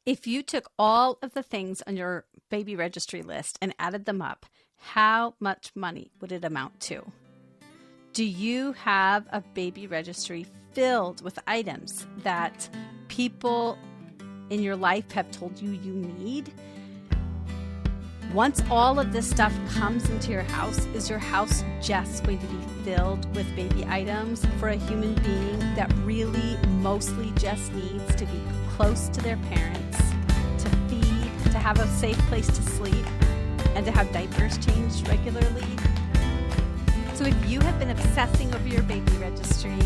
If you took all of the things on your baby registry list and added them up, how much money would it amount to? Do you have a baby registry filled with items that people in your life have told you you need? Once all of this stuff comes into your house, is your house just going to be filled with baby items for a human being that really mostly just needs to be close to their parents, to feed, to have a safe place to sleep, and to have diapers changed regularly? So if you have been obsessing over your baby registry,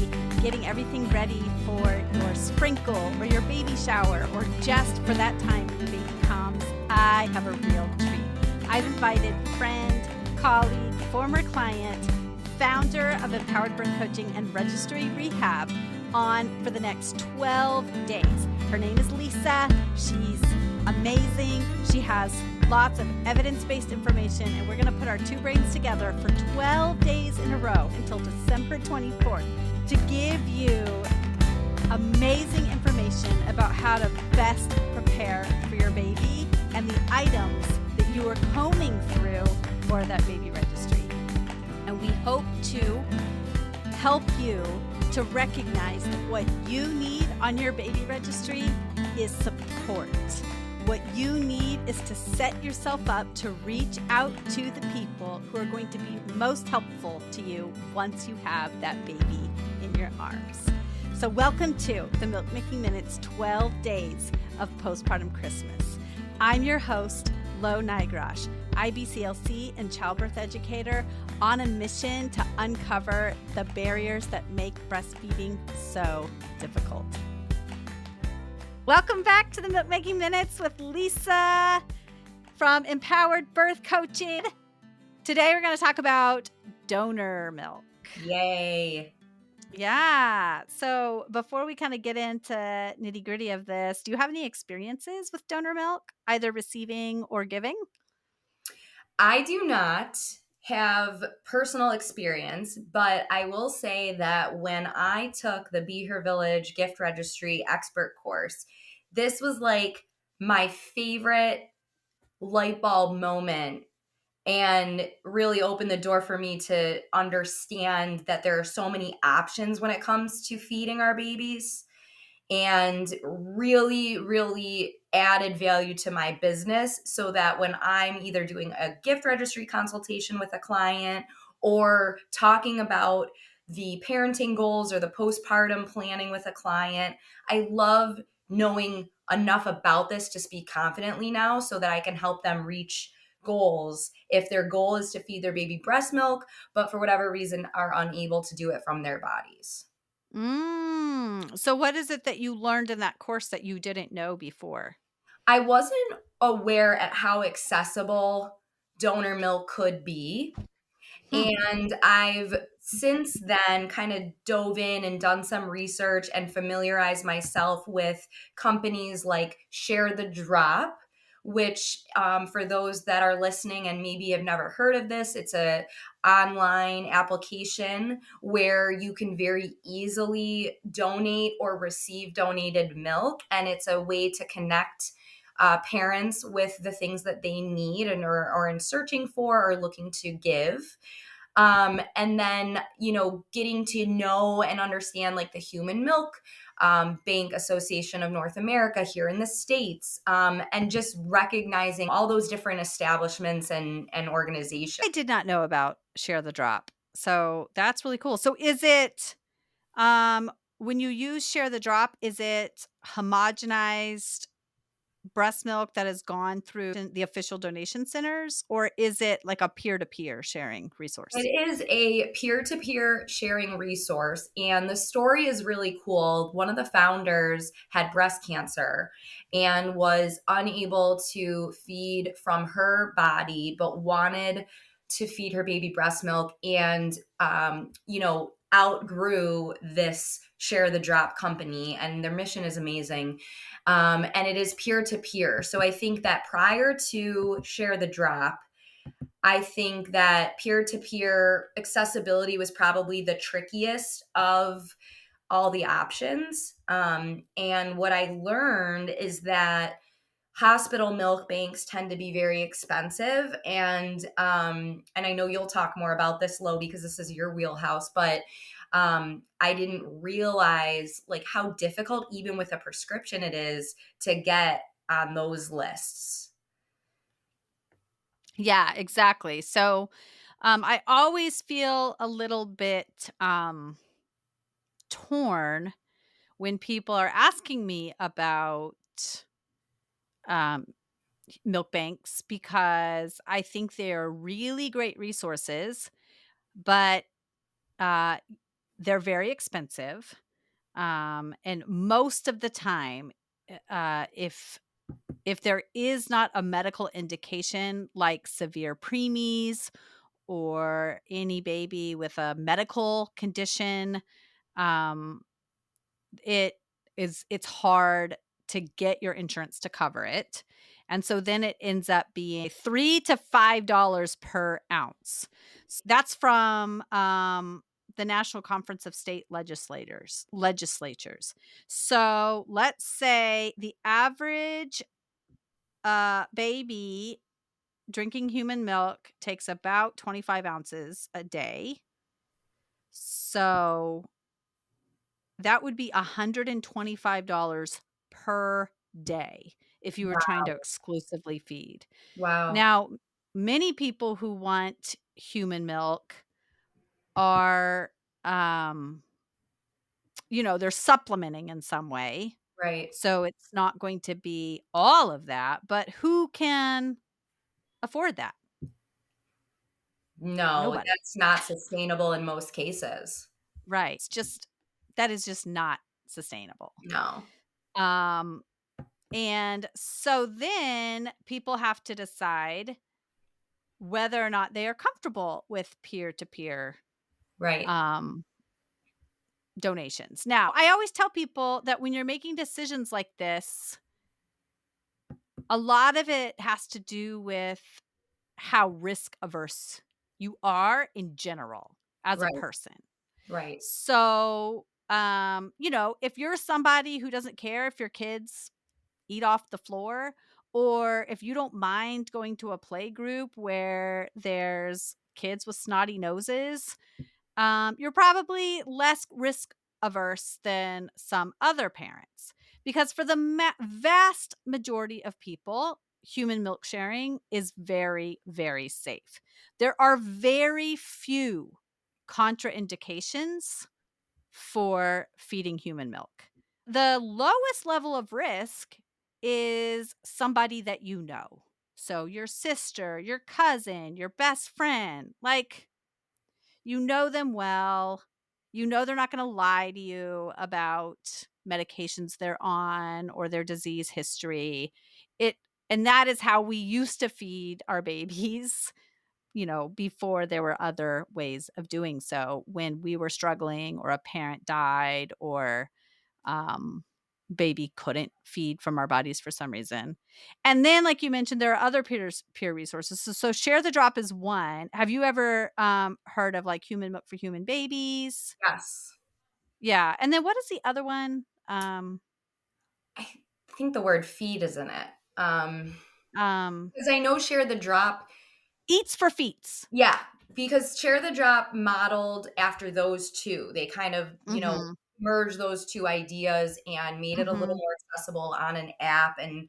getting everything ready for your sprinkle or your baby shower, or just for that time when your baby comes, I have a real treat. I've invited friend, colleague, former client, founder of Empowered Birth Coaching and Registry Rehab on for the next 12 days. Her name is Lisa. She's amazing. She has lots of evidence-based information, and we're going to put our two brains together for 12 days in a row until December 24th to give you amazing information about how to best prepare for your baby and the items that you are combing through for that baby registry. And we hope to help you to recognize that what you need on your baby registry is support. What you need is to set yourself up to reach out to the people who are going to be most helpful to you once you have that baby in your arms. So welcome to the Milk Making Minutes 12 Days of Postpartum Christmas. I'm your host, Lo Nigrosh, IBCLC and Childbirth Educator, on a mission to uncover the barriers that make breastfeeding so difficult. Welcome back to the Milk Making Minutes with Lisa from Empowered Birth Coaching. Today we're going to talk about donor milk. Yay. Yeah. So before we kind of get into nitty gritty of this, do you have any experiences with donor milk, either receiving or giving? I do not have personal experience, but I will say that when I took the Be Her Village Gift Registry Expert course, this was like my favorite light bulb moment and really opened the door for me to understand that there are so many options when it comes to feeding our babies, and really added value to my business, so that when I'm either doing a gift registry consultation with a client or talking about the parenting goals or the postpartum planning with a client, I love knowing enough about this to speak confidently now so that I can help them reach goals if their goal is to feed their baby breast milk, but for whatever reason are unable to do it from their bodies. So what is it that you learned in that course that you didn't know before? I wasn't aware at how accessible donor milk could be. And I've since then kind of dove in and done some research and familiarized myself with companies like Share the Drop, which for those that are listening and maybe have never heard of this, it's a online application where you can very easily donate or receive donated milk. And it's a way to connect parents with the things that they need and are in searching for or looking to give. And then, getting to know and understand like the Human Milk Bank Association of North America here in the States, and just recognizing all those different establishments and organizations. I did not know about Share the Drop. So that's really cool. So is it, when you use Share the Drop, is it homogenized breast milk that has gone through the official donation centers, or is it like a peer-to-peer sharing resource? It is a peer-to-peer sharing resource, and the story is really cool. One of the founders had breast cancer and was unable to feed from her body, but wanted to feed her baby breast milk, and outgrew this Share the Drop company, and their mission is amazing. And it is peer-to-peer. So I think that prior to Share the Drop, I think that peer-to-peer accessibility was probably the trickiest of all the options. And what I learned is that hospital milk banks tend to be very expensive, and I know you'll talk more about this, Lo, because this is your wheelhouse, but I didn't realize like how difficult even with a prescription it is to get on those lists. Yeah, exactly. So, I always feel a little bit torn when people are asking me about um, milk banks because I think they're really great resources, but uh, they're very expensive. And most of the time, if there is not a medical indication like severe preemies or any baby with a medical condition, um, it's hard to get your insurance to cover it. And so then it ends up being $3 to $5 per ounce. That's from the National Conference of State Legislatures. So let's say the average baby drinking human milk takes about 25 ounces a day. So that would be $125 per day if you were trying to Wow. exclusively feed. Wow. Now, many people who want human milk are, um, they're supplementing in some way. Right. So it's not going to be all of that, but who can afford that? No, Nobody. that's not sustainable in most cases. Right. That is just not sustainable. No. Um, and so then people have to decide whether or not they are comfortable with peer to peer Right. donations. Now, I always tell people that when you're making decisions like this, a lot of it has to do with how risk averse you are in general as a Right. person. Right. So, if you're somebody who doesn't care if your kids eat off the floor, or if you don't mind going to a play group where there's kids with snotty noses, you're probably less risk averse than some other parents. Because for the vast majority of people, human milk sharing is very, very safe. There are very few contraindications for feeding human milk. The lowest level of risk is somebody that you know. So your sister, your cousin, your best friend, like you know them well. You know they're not going to lie to you about medications they're on or their disease history. It and that is how we used to feed our babies, before there were other ways of doing so when we were struggling or a parent died or um, baby couldn't feed from our bodies for some reason. And then, like you mentioned, there are other peer resources. So Share the Drop is one. Have you ever heard of like Human Milk for Human Babies? Yes. Yeah. And then what is the other one? I think the word feed is in it. Um, Um, because I know Share the Drop. Eats for Feets. Yeah, because Share the Drop modeled after those 2. They kind of, Mm-hmm. merged those 2 ideas and made it a little Mm-hmm. more accessible on an app, and,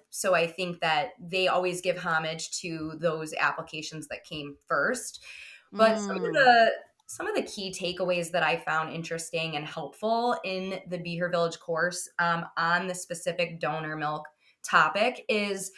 so I think that they always give homage to those applications that came first. But Mm. some of the key takeaways that I found interesting and helpful in the Be Her Village course, on the specific donor milk topic is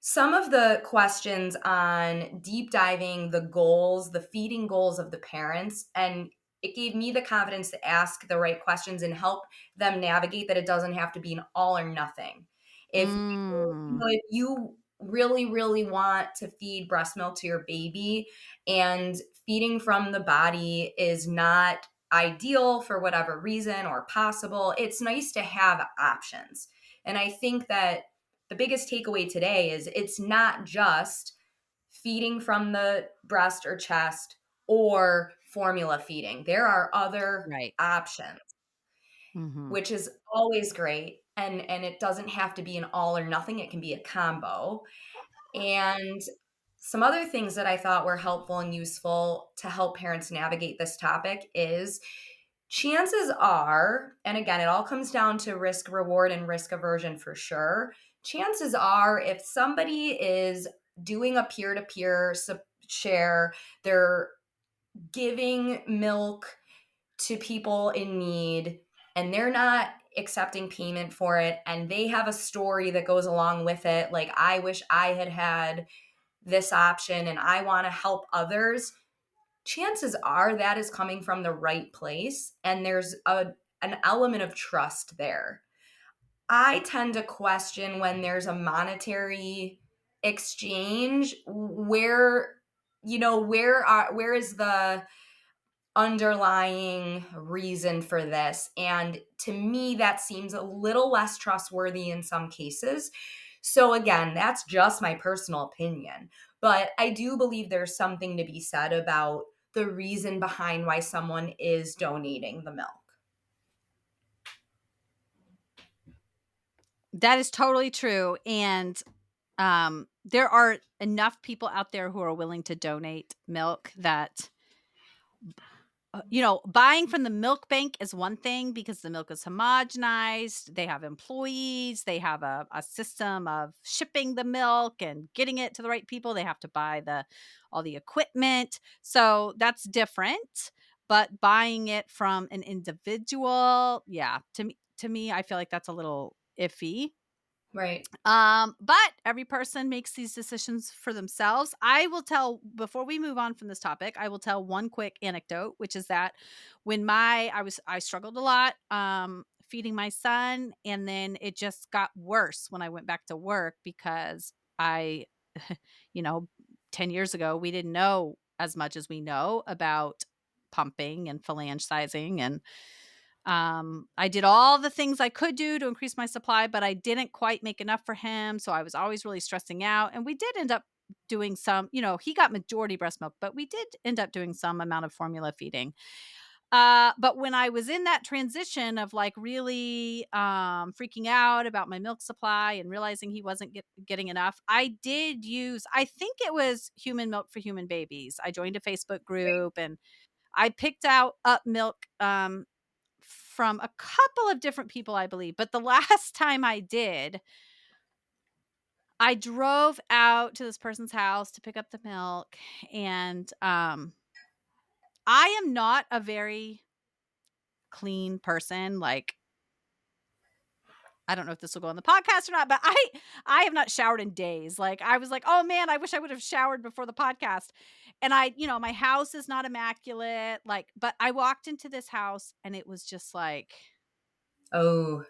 some of the questions on deep diving the goals, the feeding goals of the parents, and it gave me the confidence to ask the right questions and help them navigate that it doesn't have to be an all or nothing. Mm. If you really, really want to feed breast milk to your baby and feeding from the body is not ideal for whatever reason or possible, it's nice to have options. And I think that the biggest takeaway today is it's not just feeding from the breast or chest or formula feeding. There are other Right. options, Mm-hmm. which is always great. and it doesn't have to be an all or nothing, it can be a combo. And some other things that I thought were helpful and useful to help parents navigate this topic is chances are, and again, it all comes down to risk reward and risk aversion for sure. Chances are, if somebody is doing a peer to peer share, they're giving milk to people in need and they're not accepting payment for it, and they have a story that goes along with it, like, I wish I had had this option and I want to help others, chances are that is coming from the right place and there's an element of trust there. I tend to question when there's a monetary exchange, where is the underlying reason for this? And to me, that seems a little less trustworthy in some cases. So, again, that's just my personal opinion. But I do believe there's something to be said about the reason behind why someone is donating the milk. That is totally true. And there are enough people out there who are willing to donate milk that buying from the milk bank is one thing because the milk is homogenized. They have employees. They have a system of shipping the milk and getting it to the right people. They have to buy all the equipment. So that's different. But buying it from an individual, yeah, to me, I feel like that's a little iffy. Right. But every person makes these decisions for themselves. I will tell before we move on from this topic, I will tell one quick anecdote, which is that when I struggled a lot feeding my son, and then it just got worse when I went back to work because I you know, 10 years ago we didn't know as much as we know about pumping and phalangizing, and I did all the things I could do to increase my supply, but I didn't quite make enough for him. So I was always really stressing out. And we did end up doing some, he got majority breast milk, but we did end up doing some amount of formula feeding. But when I was in that transition of like really freaking out about my milk supply and realizing he wasn't getting enough, I did use, I think it was Human Milk for Human Babies. I joined a Facebook group and I picked up milk from a couple of different people, I believe. But the last time I did, I drove out to this person's house to pick up the milk. And I am not a very clean person. Like, I don't know if this will go on the podcast or not, but I have not showered in days. Like, I was like, oh man, I wish I would have showered before the podcast. And my house is not immaculate. Like, but I walked into this house and it was just like Oh,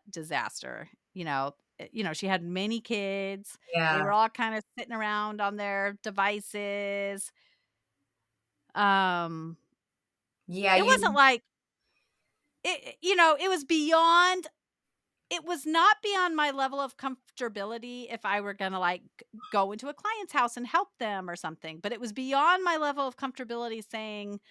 disaster. She had many kids. They were yeah. all kind of sitting around on their devices. Um, Yeah, it wasn't like it was beyond. It was not beyond my level of comfortability if I were gonna like go into a client's house and help them or something. But it was beyond my level of comfortability saying,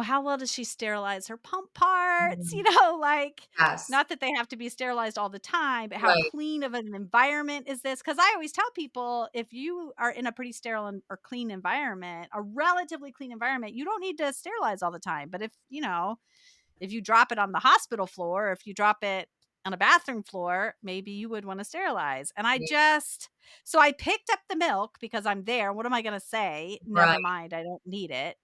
how well does she sterilize her pump parts? Mhm. Like, Yes. not that they have to be sterilized all the time, but how Right. clean of an environment is this? Because I always tell people, if you are in a pretty sterile or clean environment, a relatively clean environment, you don't need to sterilize all the time. But if you drop it on the hospital floor, or if you drop it on a bathroom floor, maybe you would want to sterilize. And so I picked up the milk because I'm there. What am I going to say? Right. Never mind. I don't need it.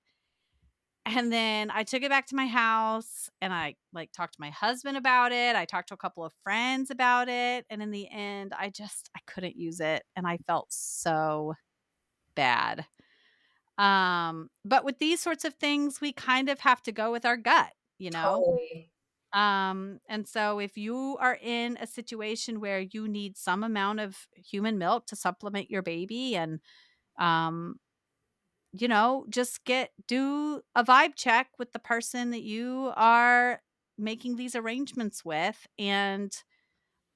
And then I took it back to my house and I like talked to my husband about it. I talked to a couple of friends about it. And in the end, I couldn't use it. And I felt so bad. But with these sorts of things, we kind of have to go with our gut, you know? Totally. And so if you are in a situation where you need some amount of human milk to supplement your baby and um just do a vibe check with the person that you are making these arrangements with. And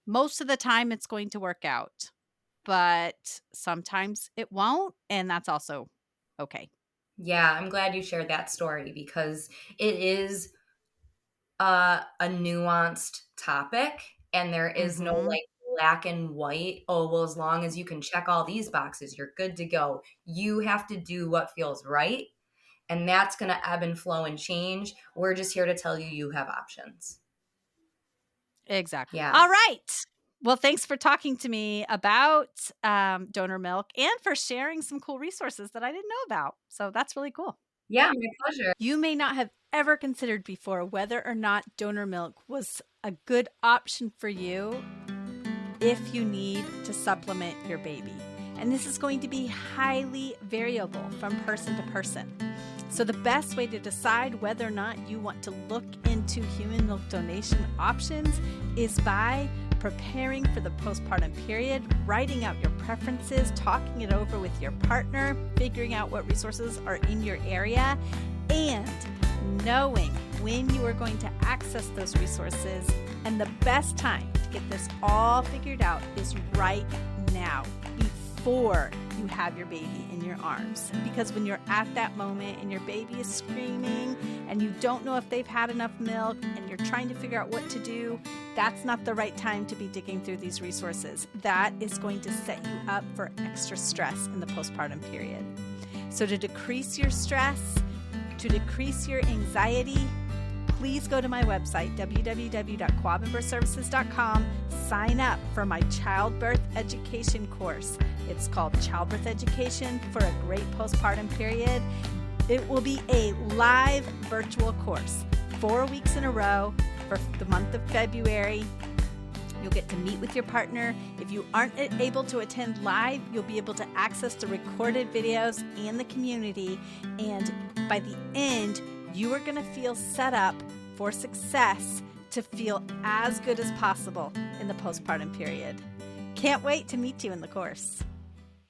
most of the time it's going to work out, but sometimes it won't. And that's also okay. Yeah, I'm glad you shared that story because it is a nuanced topic, and there is no Mhm. like black and white. Oh, well, as long as you can check all these boxes, you're good to go. You have to do what feels right, and that's going to ebb and flow and change. We're just here to tell you you have options. Exactly. Yeah. All right. Well, thanks for talking to me about donor milk and for sharing some cool resources that I didn't know about. So that's really cool. Yeah, my pleasure. You may not have ever considered before whether or not donor milk was a good option for you if you need to supplement your baby. And this is going to be highly variable from person to person. So the best way to decide whether or not you want to look into human milk donation options is by preparing for the postpartum period, writing out your preferences, talking it over with your partner, figuring out what resources are in your area, and knowing when you are going to access those resources. And the best time to get this all figured out is right now, before you have your baby in your arms. Because when you're at that moment and your baby is screaming and you don't know if they've had enough milk and you're trying to figure out what to do, that's not the right time to be digging through these resources. That is going to set you up for extra stress in the postpartum period. So to decrease your stress, to decrease your anxiety, please go to my website, www.quabenbergservices.com. Sign up for my childbirth education course. It's called Childbirth Education for a Great Postpartum Period. It will be a live virtual course, 4 weeks in a row for the month of February. You'll get to meet with your partner. If you aren't able to attend live, you'll be able to access the recorded videos and the community. And by the end, you are going to feel set up for success to feel as good as possible in the postpartum period. Can't wait to meet you in the course.